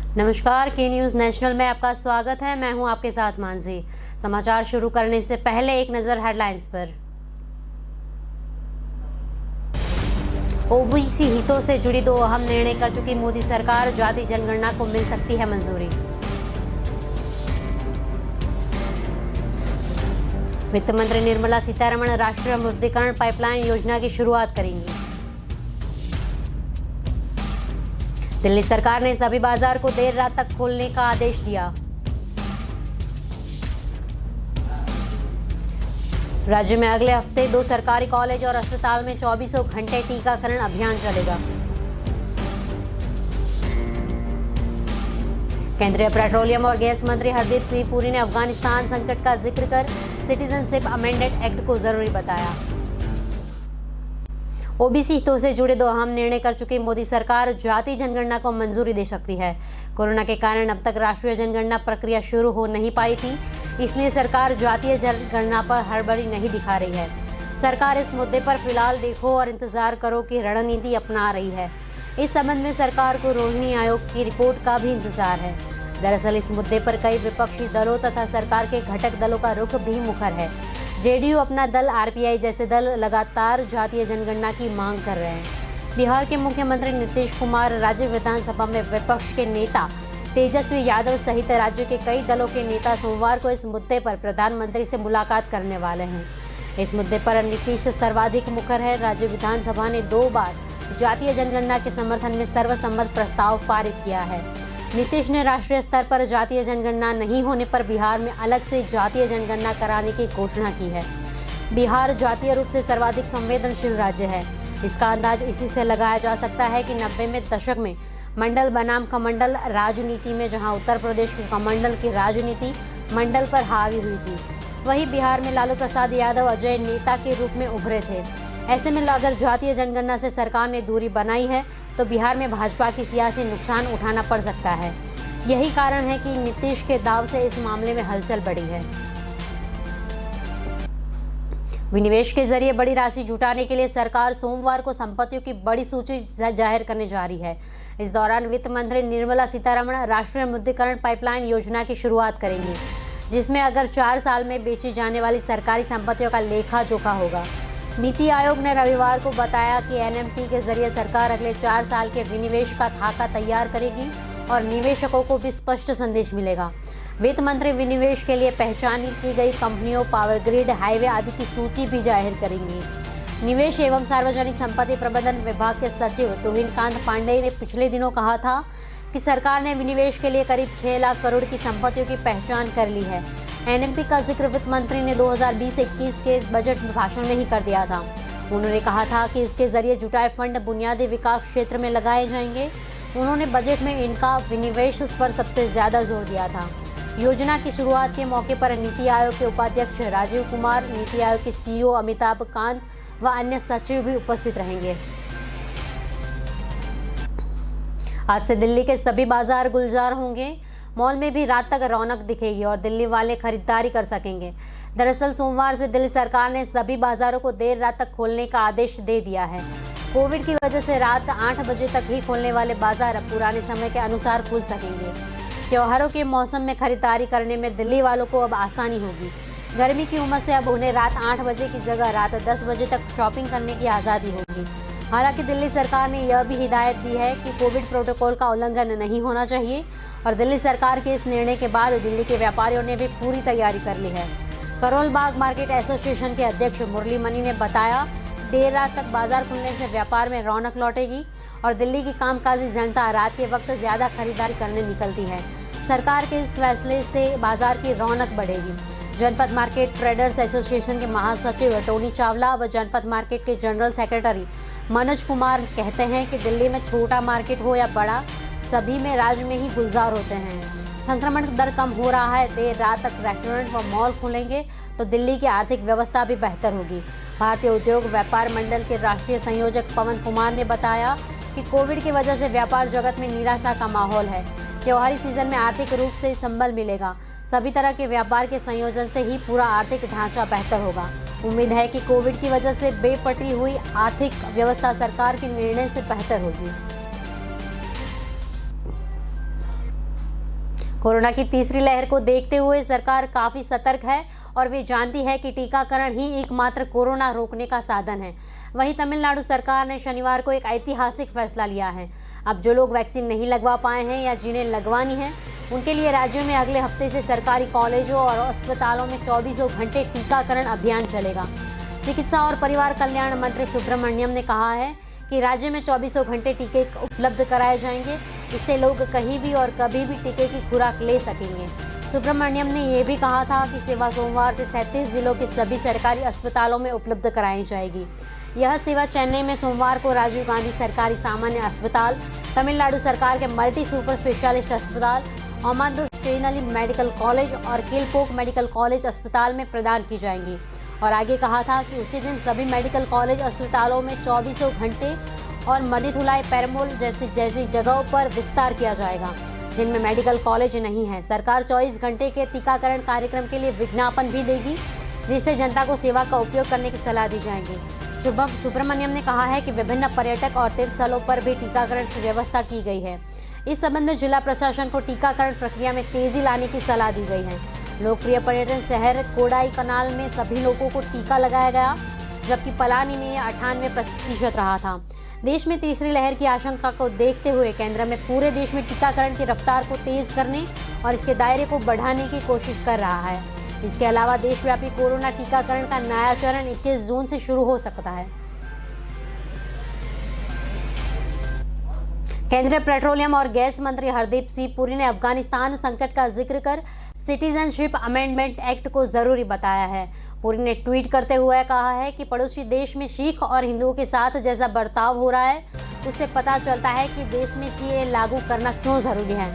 नमस्कार, के news national में आपका स्वागत है। मैं हूं आपके साथ मानसी। समाचार शुरू करने से पहले एक नजर हेडलाइंस पर। ओबीसी हितों से जुड़ी 2 अहम निर्णय कर चुकी मोदी सरकार, जाति जनगणना को मिल सकती है मंजूरी। वित्त मंत्री निर्मला सीतारमण राष्ट्रीय विमुद्रीकरण पाइपलाइन योजना की शुरुआत करेंगी। दिल्ली सरकार ने सभी बाजार को देर रात तक खोलने का आदेश दिया। राज्य में अगले हफ्ते 2 सरकारी कॉलेज और अस्पताल में 24 घंटे टीकाकरण अभियान चलेगा। केंद्रीय पेट्रोलियम और गैस मंत्री हरदीप सिंह पुरी ने अफगानिस्तान संकट का जिक्र कर सिटीजनशिप अमेंडमेंट एक्ट को जरूरी बताया। ओबीसी हितों से जुड़े 2 अहम निर्णय कर चुकी मोदी सरकार जाति जनगणना को मंजूरी दे सकती है। कोरोना के कारण अब तक राष्ट्रीय जनगणना प्रक्रिया शुरू हो नहीं पाई थी, इसलिए सरकार जातीय जनगणना पर हड़बड़ी नहीं दिखा रही है। सरकार इस मुद्दे पर फिलहाल देखो और इंतजार करो की रणनीति अपना रही है। इस संबंध में सरकार को रोहिणी आयोग की रिपोर्ट का भी इंतजार है। दरअसल इस मुद्दे पर कई विपक्षी दलों तथा सरकार के घटक दलों का रुख भी मुखर है। जेडीयू अपना दल, आरपीआई जैसे दल लगातार जातीय जनगणना की मांग कर रहे हैं। बिहार के मुख्यमंत्री नीतीश कुमार राज्य विधानसभा में विपक्ष के नेता तेजस्वी यादव सहित राज्य के कई दलों के नेता सोमवार को इस मुद्दे पर प्रधानमंत्री से मुलाकात करने वाले हैं। इस मुद्दे पर नीतीश सर्वाधिक मुखर है। राज्य विधानसभा ने 2 बार जातीय जनगणना के समर्थन में सर्वसम्मत प्रस्ताव पारित किया है। नीतीश ने राष्ट्रीय स्तर पर जातीय जनगणना नहीं होने पर बिहार में अलग से जातीय जनगणना कराने की घोषणा की है। बिहार जातीय रूप से सर्वाधिक संवेदनशील राज्य है। इसका अंदाज इसी से लगाया जा सकता है कि 90 में दशक में मंडल बनाम कमंडल राजनीति में जहां उत्तर प्रदेश के कमंडल की राजनीति मंडल पर हावी हुई थी, वहीं बिहार में लालू प्रसाद यादव अजय नेता के रूप में उभरे थे। ऐसे में अगर जातीय जनगणना से सरकार ने दूरी बनाई है तो बिहार में भाजपा की सियासी नुकसान उठाना पड़ सकता है। यही कारण है कि नीतीश के दाव से इस मामले में हलचल बढ़ी है। विनिवेश के जरिए बड़ी राशि जुटाने के लिए सरकार सोमवार को संपत्तियों की बड़ी सूची जाहिर करने जा रही है। इस दौरान वित्त मंत्री निर्मला सीतारमण राष्ट्रीय विमुद्रीकरण पाइपलाइन योजना की शुरुआत करेंगी, जिसमें अगर 4 साल में बेची जाने वाली सरकारी संपत्तियों का लेखा जोखा होगा। नीति आयोग ने रविवार को बताया कि एनएमपी के जरिए सरकार अगले 4 साल के विनिवेश का खाका तैयार करेगी और निवेशकों को भी स्पष्ट संदेश मिलेगा। वित्त मंत्री विनिवेश के लिए पहचान की गई कंपनियों, पावर ग्रिड, हाईवे आदि की सूची भी जाहिर करेंगी। निवेश एवं सार्वजनिक संपत्ति प्रबंधन विभाग के सचिव तुहिनकांत पांडेय ने पिछले दिनों कहा था कि सरकार ने विनिवेश के लिए करीब 6 लाख करोड़ की संपत्तियों की पहचान कर ली है। एनएमपी का जिक्र वित्त मंत्री ने 2020-21 के बजट भाषण में ही कर दिया था। उन्होंने कहा था कि इसके जरिए जुटाए फंड बुनियादी विकास क्षेत्र में लगाए जाएंगे। उन्होंने बजट में इनका विनिवेश पर सबसे ज्यादा जोर दिया था। योजना की शुरुआत के मौके पर नीति आयोग के उपाध्यक्ष राजीव कुमार, नीति आयोग के सीईओ अमिताभ कांत व अन्य सचिव भी उपस्थित रहेंगे। आज से दिल्ली के सभी बाजार गुलजार होंगे। मॉल में भी रात तक रौनक दिखेगी और दिल्ली वाले खरीदारी कर सकेंगे। दरअसल सोमवार से दिल्ली सरकार ने सभी बाजारों को देर रात तक खोलने का आदेश दे दिया है। कोविड की वजह से रात 8 बजे तक ही खोलने वाले बाजार अब पुराने समय के अनुसार खुल सकेंगे। त्योहारों के मौसम में खरीदारी करने में दिल्ली वालों को अब आसानी होगी। गर्मी की उमस से अब उन्हें रात 8 बजे की जगह रात 10 बजे तक शॉपिंग करने की आज़ादी होगी। हालांकि दिल्ली सरकार ने यह भी हिदायत दी है कि कोविड प्रोटोकॉल का उल्लंघन नहीं होना चाहिए और दिल्ली सरकार के इस निर्णय के बाद दिल्ली के व्यापारियों ने भी पूरी तैयारी कर ली है। करोल बाग मार्केट एसोसिएशन के अध्यक्ष मुरली मनी ने बताया, देर रात तक बाजार खुलने से व्यापार में रौनक लौटेगी और दिल्ली की कामकाजी जनता रात के वक्त ज़्यादा खरीदारी करने निकलती है। सरकार के इस फैसले से बाजार की रौनक बढ़ेगी। जनपद मार्केट ट्रेडर्स एसोसिएशन के महासचिव टोनी चावला व जनपद मार्केट के जनरल सेक्रेटरी मनोज कुमार कहते हैं कि दिल्ली में छोटा मार्केट हो या बड़ा, सभी में राज्य में ही गुलजार होते हैं। संक्रमण दर कम हो रहा है। देर रात तक रेस्टोरेंट व मॉल खुलेंगे तो दिल्ली की आर्थिक व्यवस्था भी बेहतर होगी। भारतीय उद्योग व्यापार मंडल के राष्ट्रीय संयोजक पवन कुमार ने बताया कि कोविड की वजह से व्यापार जगत में निराशा का माहौल है। त्योहारी सीजन में आर्थिक रूप से संबल मिलेगा। सभी तरह के व्यापार के संयोजन से ही पूरा आर्थिक ढांचा बेहतर होगा। उम्मीद है कि कोविड की वजह से बेपटरी हुई आर्थिक व्यवस्था सरकार के निर्णय से बेहतर होगी। कोरोना की तीसरी लहर को देखते हुए सरकार काफी सतर्क है और वे जानती है कि टीकाकरण ही एकमात्र कोरोना रोकने का साधन है। वहीं तमिलनाडु सरकार ने शनिवार को एक ऐतिहासिक फैसला लिया है। अब जो लोग वैक्सीन नहीं लगवा पाए हैं या जिन्हें लगवानी है, उनके लिए राज्यों में अगले हफ्ते से सरकारी कॉलेजों और अस्पतालों में 24 घंटे टीकाकरण अभियान चलेगा। चिकित्सा और परिवार कल्याण मंत्री सुब्रमण्यम ने कहा है कि राज्य में 24 घंटे टीके उपलब्ध कराए जाएंगे। इससे लोग कहीं भी और कभी भी टीके की खुराक ले सकेंगे। सुब्रमण्यम ने यह भी कहा था कि सेवा सोमवार से 37 जिलों के सभी सरकारी अस्पतालों में उपलब्ध कराई जाएगी। यह सेवा चेन्नई में सोमवार को राजीव गांधी सरकारी सामान्य अस्पताल, तमिलनाडु सरकार के मल्टी सुपर स्पेशलिस्ट अस्पताल, ओमांदुर स्टेनली मेडिकल कॉलेज और किलपोक मेडिकल कॉलेज अस्पताल में प्रदान की जाएंगी। और आगे कहा था कि उसी दिन सभी मेडिकल कॉलेज अस्पतालों में 24 घंटे और मदिथुलाई पेरमोल जैसी जगहों पर विस्तार किया जाएगा जिनमें मेडिकल कॉलेज नहीं है। सरकार 24 घंटे के टीकाकरण कार्यक्रम के लिए विज्ञापन भी देगी, जिससे जनता को सेवा का उपयोग करने की सलाह दी जाएगी। सुब्रमण्यम ने कहा है कि विभिन्न पर्यटक और तीर्थ स्थलों पर भी टीकाकरण की व्यवस्था की गई है। इस संबंध में जिला प्रशासन को टीकाकरण प्रक्रिया में तेजी लाने की सलाह दी गई है। लोकप्रिय पर्यटन शहर कोडाई कनाल में सभी लोगों को टीका लगाया गया, जबकि पलानी में 98% रहा था। देश में तीसरी लहर की आशंका को देखते हुए केंद्र में पूरे देश में टीकाकरण की रफ्तार को तेज करने और इसके दायरे को बढ़ाने की कोशिश कर रहा है। इसके अलावा देशव्यापी कोरोना टीकाकरण का नया चरण 21 जून से शुरू हो सकता है। केंद्रीय पेट्रोलियम और गैस मंत्री हरदीप सिंह पुरी ने अफगानिस्तान संकट का जिक्र कर सिटीजनशिप अमेंडमेंट एक्ट को जरूरी बताया है। पुरी ने ट्वीट करते हुए कहा है कि पड़ोसी देश में सिख और हिंदुओं के साथ जैसा बर्ताव हो रहा है, उससे पता चलता है कि देश में सीए लागू करना क्यों जरूरी है।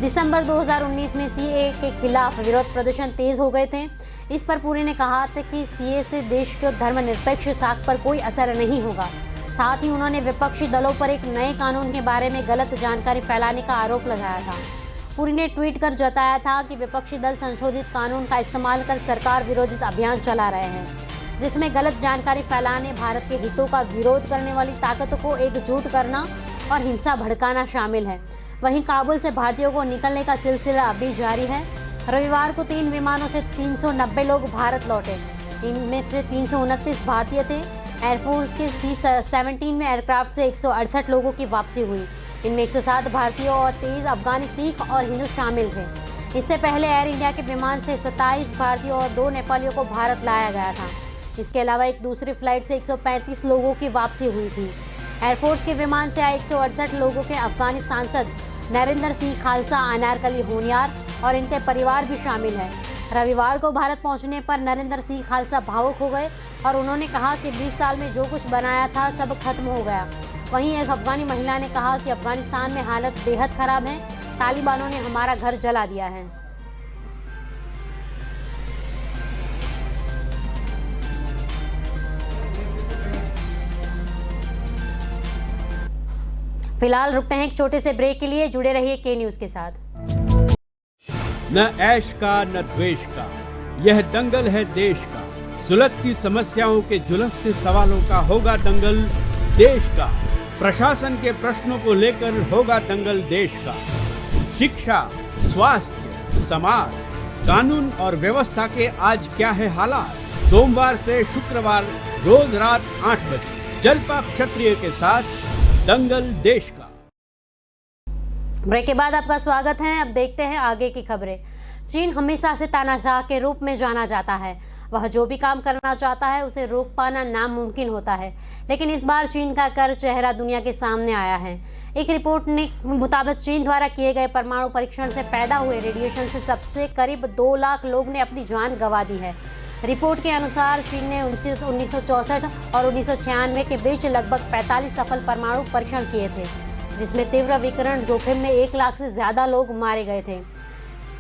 दिसंबर 2019 में सीए के खिलाफ विरोध प्रदर्शन तेज हो गए थे। इस पर पुरी ने कहा था कि सीए से देश के धर्मनिरपेक्ष साख पर कोई असर नहीं होगा। साथ ही उन्होंने विपक्षी दलों पर एक नए कानून के बारे में गलत जानकारी फैलाने का आरोप लगाया था। पुरी ने ट्वीट कर जताया था कि विपक्षी दल संशोधित कानून का इस्तेमाल कर सरकार विरोधी अभियान चला रहे हैं, जिसमें गलत जानकारी फैलाने, भारत के हितों का विरोध करने वाली ताकतों को एकजुट करना और हिंसा भड़काना शामिल है। वहीं काबुल से भारतीयों को निकलने का सिलसिला अभी जारी है। रविवार को 3 विमानों से 390 लोग भारत लौटे। इनमें से 329 भारतीय थे। एयरफोर्स के C-17 में एयरक्राफ्ट से 168 लोगों की वापसी हुई। इनमें 107 भारतीय और 23 अफगानी, सिख और हिंदू शामिल थे। इससे पहले एयर इंडिया के विमान से 27 भारतीय और 2 नेपालियों को भारत लाया गया था। इसके अलावा एक दूसरी फ्लाइट से 135 लोगों की वापसी हुई थी। एयरफोर्स के विमान से आए 168 लोगों के अफगानी सांसद नरेंद्र सिंह खालसा, अनारकली होनियार और इनके परिवार भी शामिल है। रविवार को भारत पहुंचने पर नरेंद्र सिंह खालसा भावुक हो गए और उन्होंने कहा कि 20 साल में जो कुछ बनाया था सब खत्म हो गया। वहीं एक अफगानी महिला ने कहा कि अफगानिस्तान में हालत बेहद खराब है, तालिबानों ने हमारा घर जला दिया है। फिलहाल रुकते हैं एक छोटे से ब्रेक के लिए। जुड़े रहिए के न्यूज के साथ। न ऐश का न द्वेष का, यह दंगल है देश का। सुलगती समस्याओं के जुलसते सवालों का होगा दंगल देश का। प्रशासन के प्रश्नों को लेकर होगा दंगल देश का। शिक्षा, स्वास्थ्य, समाज, कानून और व्यवस्था के आज क्या है हालात। सोमवार से शुक्रवार रोज रात 8 बजे जलपा क्षत्रिय के साथ दंगल देश का। ब्रेक के बाद आपका स्वागत है। अब देखते हैं आगे की खबरें। चीन हमेशा से तानाशाह के रूप में जाना जाता है। वह जो भी काम करना चाहता है उसे रोक पाना नामुमकिन होता है, लेकिन इस बार चीन का कर चेहरा दुनिया के सामने आया है। एक रिपोर्ट के मुताबिक चीन द्वारा किए गए परमाणु परीक्षण से पैदा हुए रेडिएशन से सबसे करीब 2 लाख लोग ने अपनी जान गंवा दी है। रिपोर्ट के अनुसार चीन ने 1964 और 1996 के बीच लगभग 45 सफल परमाणु परीक्षण किए थे, जिसमें तीव्र विकिरण जोखिम में 1 लाख से ज्यादा लोग मारे गए थे।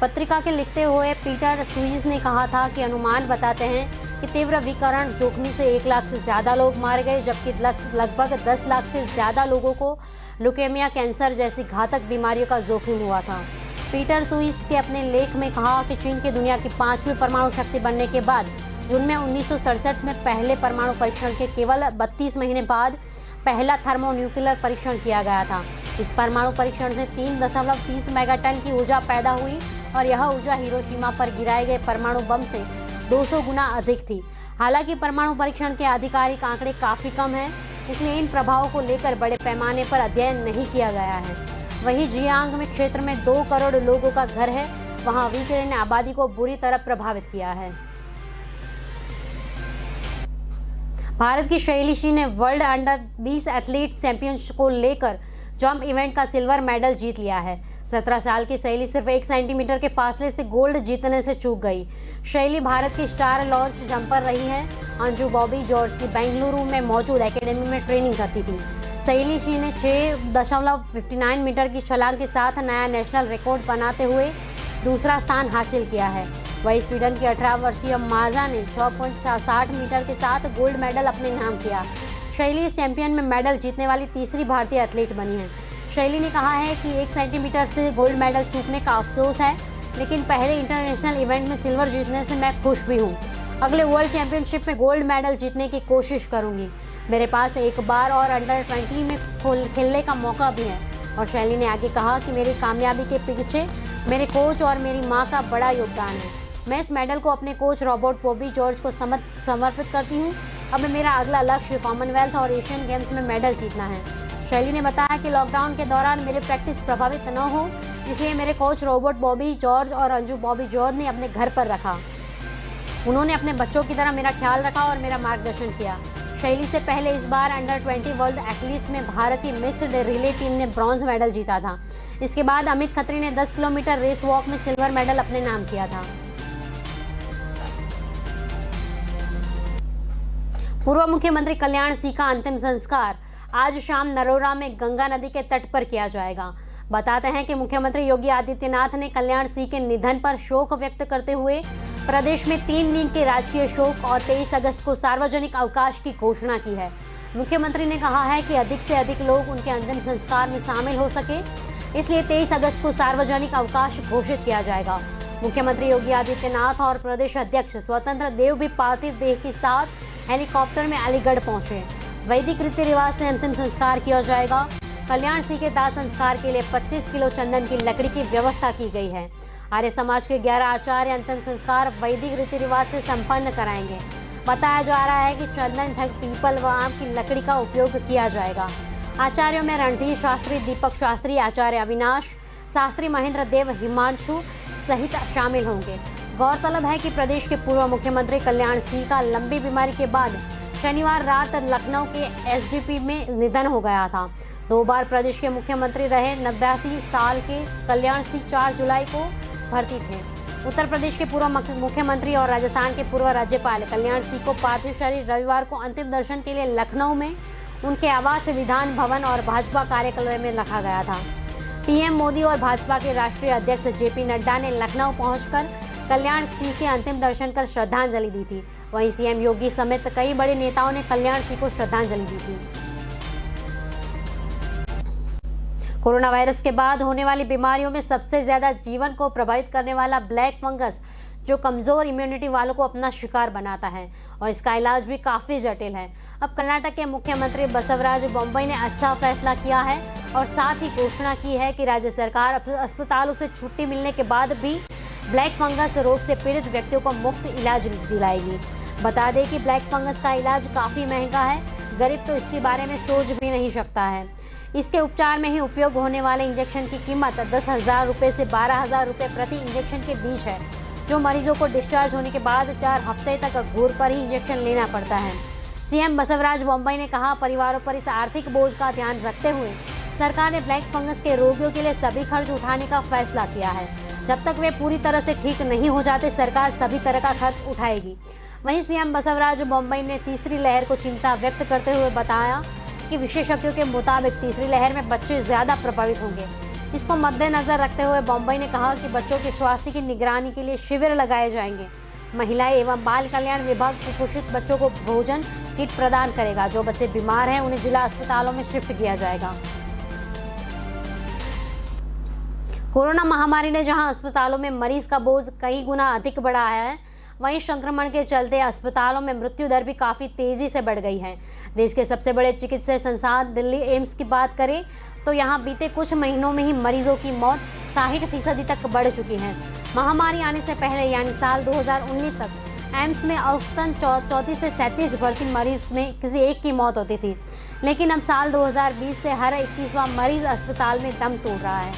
पत्रिका के लिखते हुए पीटर सुइज ने कहा था कि अनुमान बताते हैं कि तीव्र विकिरण जोखिम से 1 लाख से ज्यादा लोग मारे गए, जबकि लगभग 10 लाख से ज्यादा लोगों को ल्यूकेमिया, कैंसर जैसी घातक बीमारियों का जोखिम हुआ था। पीटर सुइज के अपने लेख में कहा कि चीन की दुनिया की 5वीं परमाणु शक्ति बनने के बाद जून में 1967 में पहले परमाणु परीक्षण के केवल 32 महीने बाद पहला थर्मोन्यूक्लियर परीक्षण किया गया था। इस परमाणु परीक्षण से 3.30 मेगाटन की ऊर्जा पैदा हुई और यह ऊर्जा हिरोशिमा पर गिराए गए परमाणु बम से 200 गुना अधिक थी। हालांकि परमाणु परीक्षण के आधिकारिक आंकड़े काफी कम हैं, इसलिए इन प्रभावों को लेकर बड़े पैमाने पर अध्ययन नहीं किया गया है। वहीं जियांग में क्षेत्र में 2 करोड़ लोगों का घर है, वहां विकिरण ने आबादी को बुरी तरह प्रभावित किया है। भारत की शैली शी ने वर्ल्ड अंडर 20 एथलीट चैंपियनशिप को लेकर जंप इवेंट का सिल्वर मेडल जीत लिया है। 17 साल की शैली सिर्फ 1 सेंटीमीटर के फासले से गोल्ड जीतने से चूक गई। शैली भारत की स्टार लॉन्च जंपर रही है। अंजू बॉबी जॉर्ज की बेंगलुरु में मौजूद एकेडमी में ट्रेनिंग करती थी। शैली शी ने 6.59 मीटर की छलांग के साथ नया नेशनल रिकॉर्ड बनाते हुए दूसरा स्थान हासिल किया है। वहीं स्वीडन की 18 वर्षीय माजा ने 6.60 मीटर के साथ गोल्ड मेडल अपने नाम किया। शैली इस चैंपियन में मेडल जीतने वाली तीसरी भारतीय एथलीट बनी है। शैली ने कहा है कि 1 सेंटीमीटर से गोल्ड मेडल चूकने का अफसोस है, लेकिन पहले इंटरनेशनल इवेंट में सिल्वर जीतने से मैं खुश भी हूँ। अगले वर्ल्ड चैंपियनशिप में गोल्ड मेडल जीतने की कोशिश करूंगी। मेरे पास एक बार और अंडर 20 में खेलने का मौका भी है। और शैली ने आगे कहा कि मेरी कामयाबी के पीछे मेरे कोच और मेरी माँ का बड़ा योगदान है। मैं इस मेडल को अपने कोच रॉबर्ट बॉबी जॉर्ज को समर्पित करती हूँ। अब मेरा अगला लक्ष्य कॉमनवेल्थ और एशियन गेम्स में मेडल जीतना है। शैली ने बताया कि लॉकडाउन के दौरान मेरी प्रैक्टिस प्रभावित न हो, इसलिए मेरे कोच रॉबर्ट बॉबी जॉर्ज और अंजू बॉबी जॉर्ज ने अपने घर पर रखा। उन्होंने अपने बच्चों की तरह मेरा ख्याल रखा और मेरा मार्गदर्शन किया। शैली से पहले इस बार अंडर 20 वर्ल्ड एथलीट्स में भारतीय मिक्स्ड रिले टीम ने ब्रॉन्ज मेडल जीता था। इसके बाद अमित खत्री ने 10 किलोमीटर रेस वॉक में सिल्वर मेडल अपने नाम किया था। पूर्व मुख्यमंत्री कल्याण सिंह का अंतिम संस्कार आज शाम नरोरा में गंगा नदी के तट पर किया जाएगा। बताते हैं कि मुख्यमंत्री योगी आदित्यनाथ ने कल्याण सिंह के निधन पर शोक व्यक्त करते हुए प्रदेश में 3 दिन के राजकीय शोक और 23 अगस्त को सार्वजनिक अवकाश की घोषणा की है। मुख्यमंत्री ने कहा है कि अधिक से अधिक लोग उनके अंतिम संस्कार में शामिल हो सके, इसलिए 23 अगस्त को सार्वजनिक अवकाश घोषित किया जाएगा। मुख्यमंत्री योगी आदित्यनाथ और प्रदेश अध्यक्ष स्वतंत्र देव भी पार्थिव देह के साथ हेलीकॉप्टर में अलीगढ़ पहुंचे। वैदिक रीति रिवाज से अंतिम संस्कार किया जाएगा। कल्याण सिंह के दाह संस्कार के लिए 25 किलो चंदन की लकड़ी की व्यवस्था की गई है। आर्य समाज के 11 आचार्य अंतिम संस्कार वैदिक रीति रिवाज से संपन्न कराएंगे। बताया जा रहा है कि चंदन ढक पीपल व आम की लकड़ी का उपयोग किया जाएगा। आचार्यों में रणधीर शास्त्री, दीपक शास्त्री, आचार्य अविनाश शास्त्री, महेंद्र देव, हिमांशु सहित शामिल होंगे। गौरतलब है कि प्रदेश के पूर्व मुख्यमंत्री कल्याण सिंह का लंबी बीमारी के बाद शनिवार रात लखनऊ के एसजीपी में निधन हो गया था। 2 बार प्रदेश के मुख्यमंत्री रहे 89 साल के कल्याण सिंह 4 जुलाई को भर्ती थे। उत्तर प्रदेश के पूर्व मुख्यमंत्री और राजस्थान के पूर्व राज्यपाल कल्याण सिंह को पार्थिव शरीर रविवार को अंतिम दर्शन के लिए लखनऊ में उनके आवास विधान भवन और भाजपा कार्यालय में रखा गया था। पीएम मोदी और भाजपा के राष्ट्रीय अध्यक्ष जेपी नड्डा ने लखनऊ पहुंचकर कल्याण सिंह के अंतिम दर्शन कर श्रद्धांजलि दी थी। वहीं सीएम योगी समेत कई बड़े नेताओं ने कल्याण सिंह को श्रद्धांजलि दी थी। कोरोना वायरस के बाद होने वाली बीमारियों में सबसे ज्यादा जीवन को प्रभावित करने वाला ब्लैक फंगस, जो कमजोर इम्यूनिटी वालों को अपना शिकार बनाता है और इसका इलाज भी काफी जटिल है। अब कर्नाटक के मुख्यमंत्री बसवराज बोम्मई ने अच्छा फैसला किया है और साथ ही घोषणा की है कि राज्य सरकार अस्पतालों से छुट्टी मिलने के बाद भी ब्लैक फंगस रोग से पीड़ित व्यक्तियों को मुफ्त इलाज दिलाएगी। बता दें कि ब्लैक फंगस का इलाज काफी महंगा है, गरीब तो इसके बारे में सोच भी नहीं सकता है। इसके उपचार में ही उपयोग होने वाले इंजेक्शन की कीमत 10,000 रुपये से 12,000 रुपये प्रति इंजेक्शन के बीच है, जो मरीजों को डिस्चार्ज होने के बाद 4 हफ्ते तक घूर पर ही इंजेक्शन लेना पड़ता है। सीएम बसवराज बोम्मई ने कहा, परिवारों पर इस आर्थिक बोझ का ध्यान रखते हुए सरकार ने ब्लैक फंगस के रोगियों के लिए सभी खर्च उठाने का फैसला किया है। जब तक वे पूरी तरह से ठीक नहीं हो जाते, सरकार सभी तरह का खर्च उठाएगी। वहीं सीएम बसवराज बोम्मई ने तीसरी लहर को चिंता व्यक्त करते हुए बताया कि विशेषज्ञों के मुताबिक तीसरी लहर में बच्चे ज्यादा प्रभावित होंगे। इसको मद्देनजर रखते हुए बोम्मई ने कहा कि बच्चों के स्वास्थ्य की निगरानी के लिए शिविर लगाए जाएंगे। महिला एवं बाल कल्याण विभाग कुपोषित बच्चों को भोजन किट प्रदान करेगा। जो बच्चे बीमार हैं उन्हें जिला अस्पतालों में शिफ्ट किया जाएगा। कोरोना महामारी ने जहां अस्पतालों में मरीज का बोझ कई गुना अधिक बढ़ाया है, वहीं संक्रमण के चलते अस्पतालों में मृत्यु दर भी काफ़ी तेज़ी से बढ़ गई है। देश के सबसे बड़े चिकित्सा संस्थान दिल्ली एम्स की बात करें तो यहाँ बीते कुछ महीनों में ही मरीजों की मौत 60% तक बढ़ चुकी है। महामारी आने से पहले यानी साल 2019 तक एम्स में औसतन 34 से 37 भर्ती मरीज में किसी एक की मौत होती थी, लेकिन अब साल 2020 से हर 21वां मरीज अस्पताल में दम तोड़ रहा है।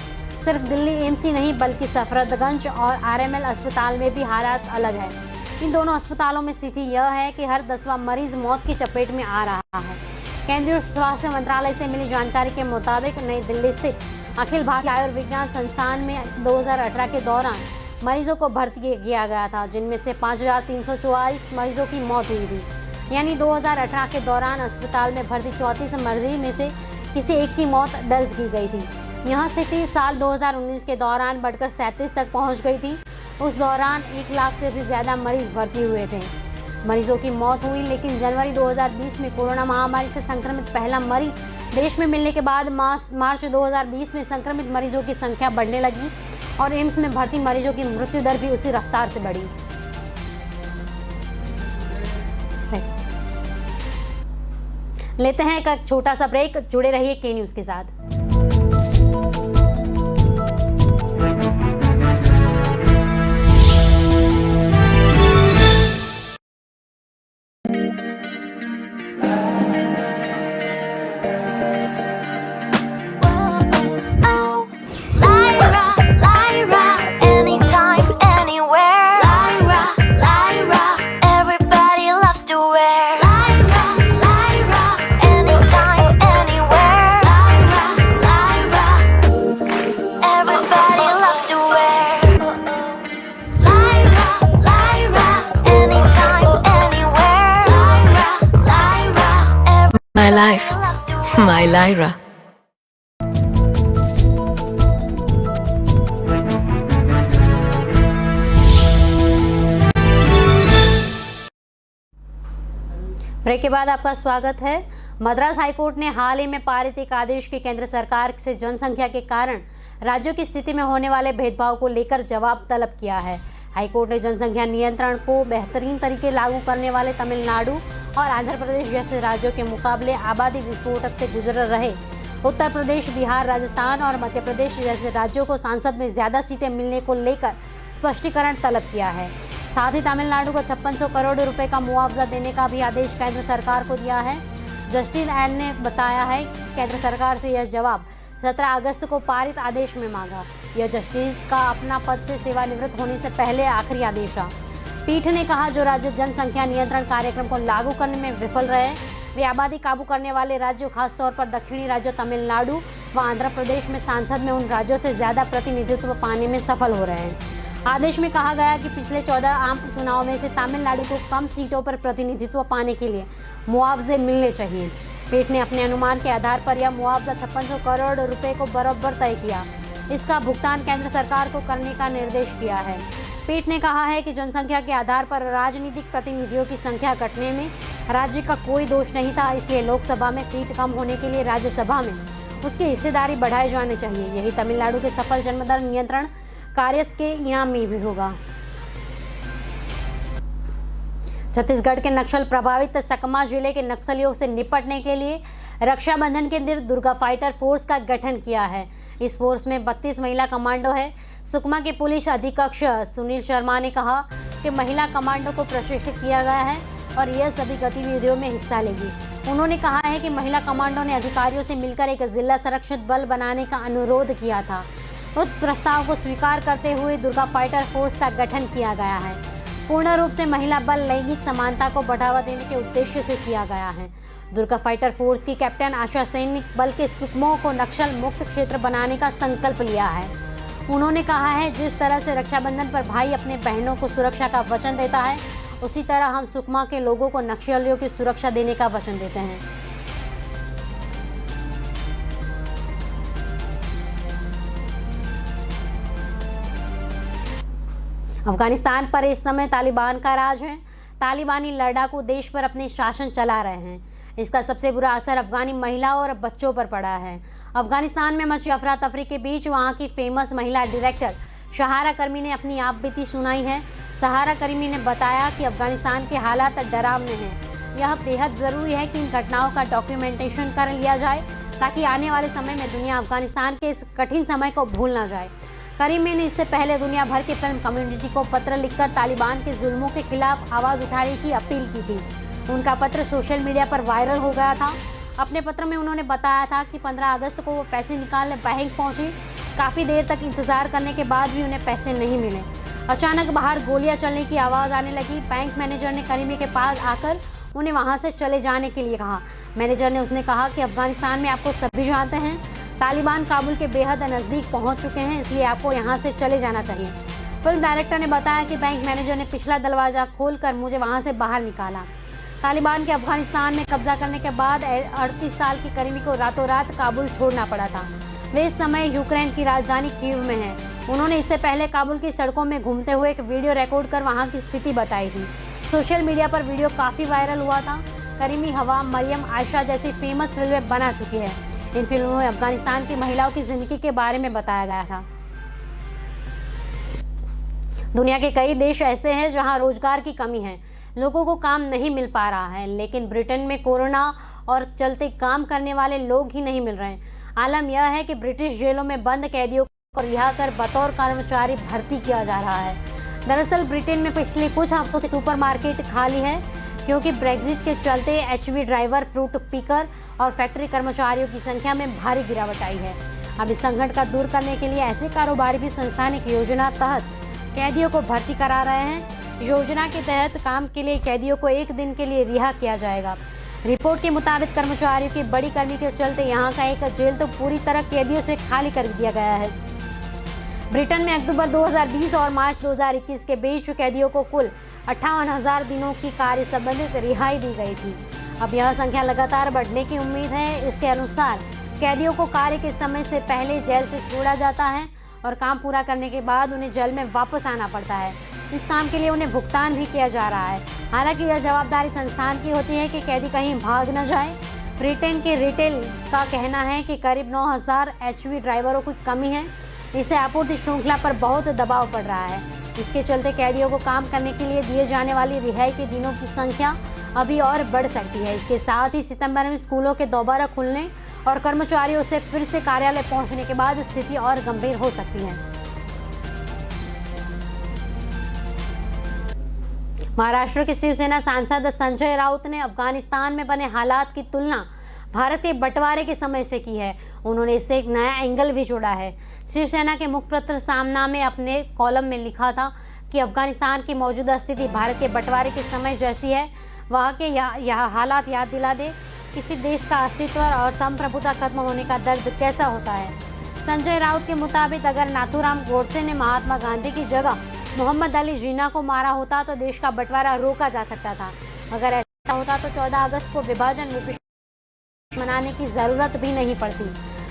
सिर्फ दिल्ली एम्स ही नहीं बल्कि सफदरजंग और आरएमएल अस्पताल में भी हालात अलग है। इन दोनों अस्पतालों में स्थिति यह है कि हर 10वां मरीज मौत की चपेट में आ रहा है। केंद्रीय स्वास्थ्य मंत्रालय से मिली जानकारी के मुताबिक नई दिल्ली स्थित अखिल भारतीय आयुर्विज्ञान संस्थान में 2018 के दौरान मरीजों को भर्ती किया गया था, जिनमें से 5,344 मरीजों की मौत हुई थी। यानी 2018 के दौरान अस्पताल में भर्ती 34 मरीज में से किसी एक की मौत दर्ज की गई थी। यह स्थिति साल 2019 के दौरान बढ़कर 37 तक पहुंच गई थी। उस दौरान 1 लाख से भी ज़्यादा मरीज भर्ती हुए थे। मरीजों की मौत हुई, लेकिन जनवरी 2020 में कोरोना महामारी से संक्रमित पहला मरीज देश में मिलने के बाद मार्च 2020 में संक्रमित मरीजों की संख्या बढ़ने लगी और एम्स में भर्ती मरीजों की मृत्यु दर भी उसी रफ्तार से बढ़ी। लेते हैं एक छोटा सा ब्रेक, जुड़े रहिए के न्यूज़ के साथ। My life, my Lyra. Break के बाद आपका स्वागत है। मद्रास हाईकोर्ट ने हाल ही में पारित एक आदेश के केंद्र सरकार से जनसंख्या के कारण राज्यों की स्थिति में होने वाले भेदभाव को लेकर जवाब तलब किया है। हाईकोर्ट ने जनसंख्या नियंत्रण को बेहतरीन तरीके लागू करने वाले तमिलनाडु और आंध्र प्रदेश जैसे राज्यों के मुकाबले आबादी विस्फोटक से गुजर रहे उत्तर प्रदेश, बिहार, राजस्थान और मध्य प्रदेश जैसे राज्यों को संसद में ज़्यादा सीटें मिलने को लेकर स्पष्टीकरण तलब किया है। साथ ही तमिलनाडु को 5600 करोड़ रुपए का मुआवजा देने का भी आदेश केंद्र सरकार को दिया है। जस्टिस एल ने बताया है कि केंद्र सरकार से यह जवाब 17 अगस्त को पारित आदेश में मांगा। यह जस्टिस का अपना पद से सेवानिवृत्त होने से पहले आखिरी आदेश था। पीठ ने कहा जो राज्य जनसंख्या नियंत्रण कार्यक्रम को लागू करने में विफल रहे वे आबादी काबू करने वाले राज्यों, खासतौर पर दक्षिणी राज्यों तमिलनाडु व आंध्र प्रदेश में सांसद में उन राज्यों से ज़्यादा प्रतिनिधित्व पाने में सफल हो रहे हैं। आदेश में कहा गया कि पिछले 14 आम चुनाव में से तमिलनाडु को कम सीटों पर प्रतिनिधित्व पाने के लिए मुआवजे मिलने चाहिए। पीठ ने अपने अनुमान के आधार पर यह मुआवजा 5600 करोड़ रुपए को बराबर तय किया। इसका भुगतान केंद्र सरकार को करने का निर्देश किया है। पीठ ने कहा है कि जनसंख्या के आधार पर राजनीतिक प्रतिनिधियों की संख्या घटने में राज्य का कोई दोष नहीं था, इसलिए लोकसभा में सीट कम होने के लिए राज्यसभा में उसकी हिस्सेदारी बढ़ाए जाने चाहिए। यही तमिलनाडु के सफल जन्मदर नियंत्रण कार्य के इनाम में भी होगा। छत्तीसगढ़ के नक्सल प्रभावित सकमा जिले के नक्सलियों से निपटने के लिए रक्षाबंधन के दिन दुर्गा फाइटर फोर्स का गठन किया है। इस फोर्स में 32 महिला कमांडो है। सुकमा के पुलिस अधीक्षक सुनील शर्मा ने कहा कि महिला कमांडो को प्रशिक्षित किया गया है और यह सभी गतिविधियों में हिस्सा लेगी। उन्होंने कहा है कि महिला कमांडो ने अधिकारियों से मिलकर एक जिला संरक्षित बल बनाने का अनुरोध किया था। उस प्रस्ताव को स्वीकार करते हुए दुर्गा फाइटर फोर्स का गठन किया गया है। पूर्ण रूप से महिला बल लैंगिक समानता को बढ़ावा देने के उद्देश्य से किया गया है। दुर्गा फाइटर फोर्स की कैप्टन आशा सैनिक बल के सुकमा को नक्सल मुक्त क्षेत्र बनाने का संकल्प लिया है। उन्होंने कहा है जिस तरह से रक्षाबंधन पर भाई अपने बहनों को सुरक्षा का वचन देता है, उसी तरह हम सुकमा के लोगों को नक्सलियों की सुरक्षा देने का वचन देते हैं। अफगानिस्तान पर इस समय तालिबान का राज है। तालिबानी लड़ाकू देश पर अपने शासन चला रहे हैं। इसका सबसे बुरा असर अफगानी महिलाओं और बच्चों पर पड़ा है। अफगानिस्तान में मची अफरा तफरी के बीच वहां की फेमस महिला डायरेक्टर सहारा कर्मी ने अपनी आप बीती सुनाई है। सहारा कर्मी ने बताया कि अफगानिस्तान के हालात डरावने हैं। यह बेहद ज़रूरी है कि इन घटनाओं का डॉक्यूमेंटेशन कर लिया जाए ताकि आने वाले समय में दुनिया अफगानिस्तान के इस कठिन समय को भूल ना जाए। करीमी ने इससे पहले दुनिया भर की फिल्म कम्युनिटी को पत्र लिखकर तालिबान के जुल्मों के खिलाफ आवाज़ उठाने की अपील की थी। उनका पत्र सोशल मीडिया पर वायरल हो गया था। अपने पत्र में उन्होंने बताया था कि 15 अगस्त को वो पैसे निकालने बैंक पहुंची। काफ़ी देर तक इंतजार करने के बाद भी उन्हें पैसे नहीं मिले। अचानक बाहर गोलियां चलने की आवाज़ आने लगी। बैंक मैनेजर ने करीमी के पास आकर उन्हें वहां से चले जाने के लिए कहा। मैनेजर ने उसने कहा कि अफगानिस्तान में आपको सभी जानते हैं, तालिबान काबुल के बेहद नज़दीक पहुंच चुके हैं, इसलिए आपको यहां से चले जाना चाहिए। फिल्म डायरेक्टर ने बताया कि बैंक मैनेजर ने पिछला दरवाज़ा खोलकर मुझे वहां से बाहर निकाला। तालिबान के अफगानिस्तान में कब्जा करने के बाद 38 साल की करीमी को रातों रात काबुल छोड़ना पड़ा था। वे इस समय यूक्रेन की राजधानी कीव में हैं। उन्होंने इससे पहले काबुल की सड़कों में घूमते हुए एक वीडियो रिकॉर्ड कर वहां की स्थिति बताई थी। सोशल मीडिया पर वीडियो काफ़ी वायरल हुआ था। करीमी हवा, मरियम, आयशा जैसी फेमस फिल्में बना चुकी है। इन फिल्मों में अफगानिस्तान की महिलाओं की जिंदगी के बारे में बताया गया था। दुनिया के कई देश ऐसे हैं जहां रोजगार की कमी है, लोगों को काम नहीं मिल पा रहा है, लेकिन ब्रिटेन में कोरोना और चलते काम करने वाले लोग ही नहीं मिल रहे हैं। आलम यह है कि ब्रिटिश जेलों में बंद कैदियों को रिहा कर बतौर कर्मचारी भर्ती किया जा रहा है। दरअसल ब्रिटेन में पिछले कुछ हफ्तों से सुपरमार्केट खाली है क्योंकि ब्रेग्जिट के चलते एचवी ड्राइवर, फ्रूट पिकर और फैक्ट्री कर्मचारियों की संख्या में भारी गिरावट आई है। अब इस संकट का दूर करने के लिए ऐसे कारोबारी भी संस्थान एक योजना तहत कैदियों को भर्ती करा रहे हैं। योजना के तहत काम के लिए कैदियों को 1 दिन के लिए रिहा किया जाएगा। रिपोर्ट के मुताबिक कर्मचारियों की बड़ी कमी के चलते यहाँ का एक जेल तो पूरी तरह कैदियों से खाली कर दिया गया है। ब्रिटेन में अक्टूबर 2020 और मार्च 2021 के बीच कैदियों को कुल 58,000 दिनों की कार्य संबंधित रिहाई दी गई थी। अब यह संख्या लगातार बढ़ने की उम्मीद है। इसके अनुसार कैदियों को कार्य के समय से पहले जेल से छोड़ा जाता है और काम पूरा करने के बाद उन्हें जेल में वापस आना पड़ता है। इस काम के लिए उन्हें भुगतान भी किया जा रहा है। हालांकि यह जवाबदारी संस्थान की होती है कि कैदी कहीं भाग न जाए। ब्रिटेन के रिटेल का कहना है कि करीब 9,000 एचवी ड्राइवरों की कमी है। इससे आपूर्ति श्रृंखला पर बहुत दबाव पड़ रहा है। इसके चलते कैदियों को काम करने के लिए दिए जाने वाली रिहाई के दिनों की संख्या अभी और बढ़ सकती है। इसके साथ ही सितंबर में स्कूलों के दोबारा खुलने और कर्मचारियों से फिर से कार्यालय पहुंचने के बाद स्थिति और गंभीर हो सकती है। महाराष्ट्र के शिवसेना सांसद संजय राउत ने अफगानिस्तान में बने हालात की तुलना भारत के बंटवारे के समय से की है। उन्होंने इससे एक नया एंगल भी जोड़ा है। शिवसेना के मुखपत्र सामना में अपने कॉलम में लिखा था कि अफगानिस्तान की मौजूदा स्थिति भारत के बंटवारे के समय जैसी है। वहाँ के यह हालात याद दिला दे किसी देश का अस्तित्व और संप्रभुता खत्म होने का दर्द कैसा होता है। संजय राउत के मुताबिक अगर नाथूराम गोडसे ने महात्मा गांधी की जगह मोहम्मद अली जिन्ना को मारा होता तो देश का बंटवारा रोका जा सकता था। अगर ऐसा होता तो 14 अगस्त को विभाजन मनाने की जरूरत भी नहीं पड़ती।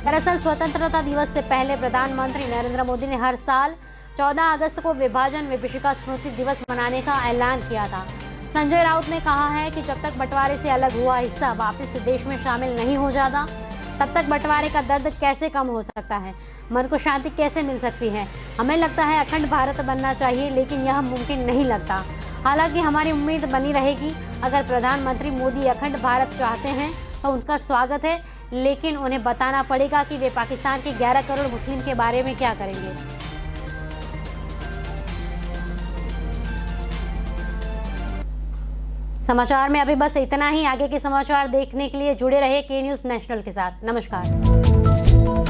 दरअसल स्वतंत्रता दिवस से पहले प्रधानमंत्री नरेंद्र मोदी ने हर साल 14 अगस्त को विभाजन विभीषिका स्मृति दिवस मनाने का ऐलान किया था। संजय राउत ने कहा है कि जब तक बंटवारे से अलग हुआ हिस्सा वापस देश में शामिल नहीं हो जाता, तब तक बंटवारे का दर्द कैसे कम हो सकता है, मन को शांति कैसे मिल सकती है। हमें लगता है अखंड भारत बनना चाहिए, लेकिन यह मुमकिन नहीं लगता। हालांकि हमारी उम्मीद बनी रहेगी। अगर प्रधानमंत्री मोदी अखंड भारत चाहते हैं तो उनका स्वागत है, लेकिन उन्हें बताना पड़ेगा कि वे पाकिस्तान के 11 करोड़ मुस्लिम के बारे में क्या करेंगे। समाचार में अभी बस इतना ही। आगे के समाचार देखने के लिए जुड़े रहिए के न्यूज़ नेशनल के साथ। नमस्कार।